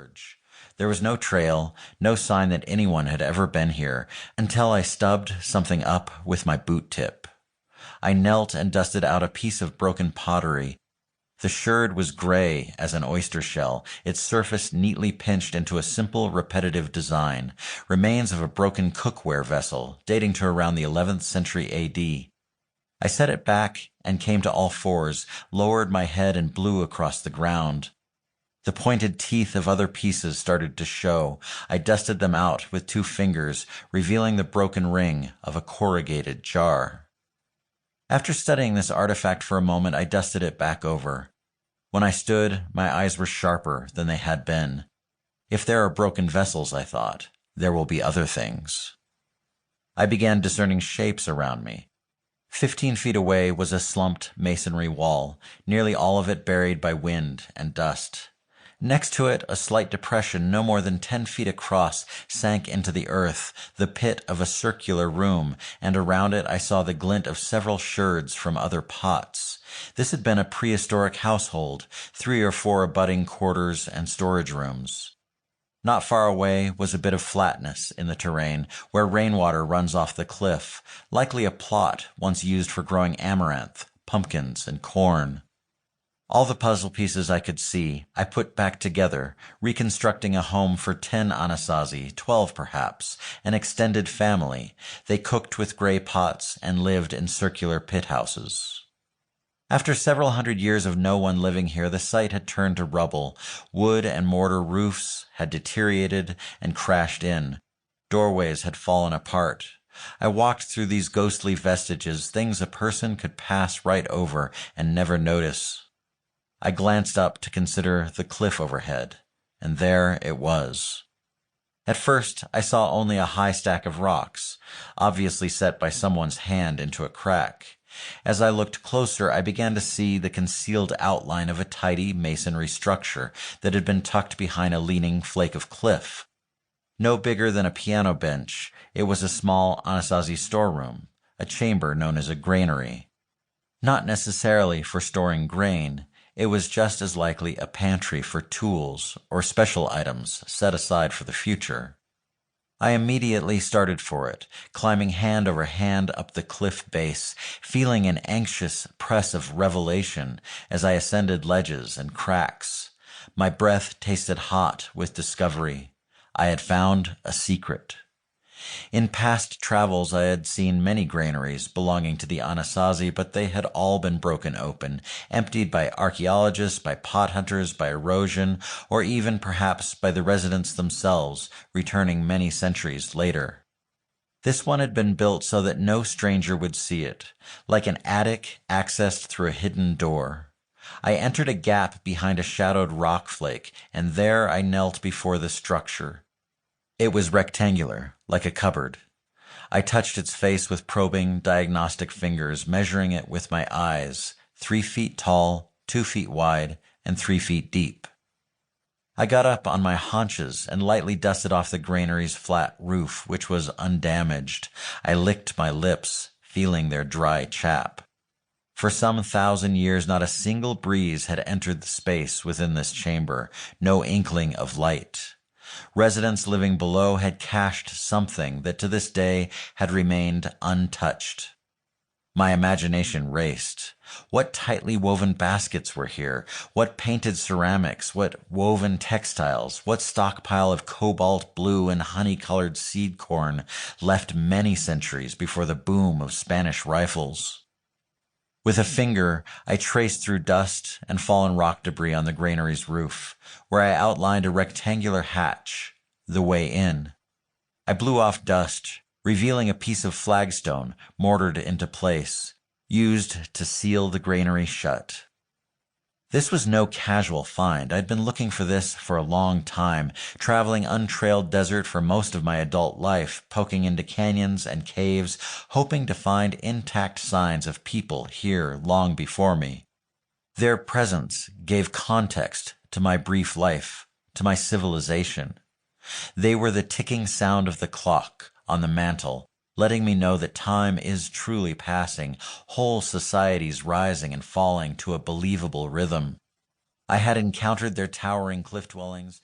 gorge. There was no trail, no sign that anyone had ever been here, until I stubbed something up with my boot tip. I knelt and dusted out a piece of broken pottery. The sherd was gray as an oyster shell, its surface neatly pinched into a simple, repetitive design, remains of a broken cookware vessel dating to around the 11th century AD. I set it back and came to all fours, lowered my head and blew across the ground. The pointed teeth of other pieces started to show. I dusted them out with 2 fingers, revealing the broken ring of a corrugated jar. After studying this artifact for a moment, I dusted it back over. When I stood, my eyes were sharper than they had been. If there are broken vessels, I thought, there will be other things. I began discerning shapes around me. 15 feet away was a slumped masonry wall, nearly all of it buried by wind and dust. Next to it, a slight depression no more than 10 feet across sank into the earth, the pit of a circular room, and around it I saw the glint of several sherds from other pots. This had been a prehistoric household, 3 or 4 abutting quarters and storage rooms. Not far away was a bit of flatness in the terrain, where rainwater runs off the cliff, likely a plot once used for growing amaranth, pumpkins, and corn. All the puzzle pieces I could see, I put back together, reconstructing a home for 10 Anasazi, 12 perhaps, an extended family. They cooked with gray pots and lived in circular pit houses. After several hundred years of no one living here, the site had turned to rubble. Wood and mortar roofs had deteriorated and crashed in. Doorways had fallen apart. I walked through these ghostly vestiges, things a person could pass right over and never notice. I glanced up to consider the cliff overhead, and there it was. At first, I saw only a high stack of rocks, obviously set by someone's hand into a crack. As I looked closer, I began to see the concealed outline of a tidy masonry structure that had been tucked behind a leaning flake of cliff. No bigger than a piano bench, it was a small Anasazi storeroom, a chamber known as a granary. Not necessarily for storing grain, it was just as likely a pantry for tools or special items set aside for the future. I immediately started for it, climbing hand over hand up the cliff base, feeling an anxious press of revelation as I ascended ledges and cracks. My breath tasted hot with discovery. I had found a secret. In past travels I had seen many granaries belonging to the Anasazi, but they had all been broken open, emptied by archaeologists, by pot hunters, by erosion, or even perhaps by the residents themselves, returning many centuries later. This one had been built so that no stranger would see it, like an attic accessed through a hidden door. I entered a gap behind a shadowed rock flake, and there I knelt before the structure. It was rectangular, like a cupboard. I touched its face with probing, diagnostic fingers, measuring it with my eyes, 3 feet tall, 2 feet wide, and 3 feet deep. I got up on my haunches and lightly dusted off the granary's flat roof, which was undamaged. I licked my lips, feeling their dry chap. For some 1,000 years, not a single breeze had entered the space within this chamber, no inkling of light. Residents living below had cached something that to this day had remained untouched. My imagination raced. What tightly woven baskets were here? What painted ceramics? What woven textiles? What stockpile of cobalt blue and honey-colored seed corn left many centuries before the boom of Spanish rifles? With a finger, I traced through dust and fallen rock debris on the granary's roof, where I outlined a rectangular hatch, the way in. I blew off dust, revealing a piece of flagstone mortared into place, used to seal the granary shut. This was no casual find. I'd been looking for this for a long time, traveling untrailed desert for most of my adult life, poking into canyons and caves, hoping to find intact signs of people here long before me. Their presence gave context to my brief life, to my civilization. They were the ticking sound of the clock on the mantle, letting me know that time is truly passing, whole societies rising and falling to a believable rhythm. I had encountered their towering cliff dwellings,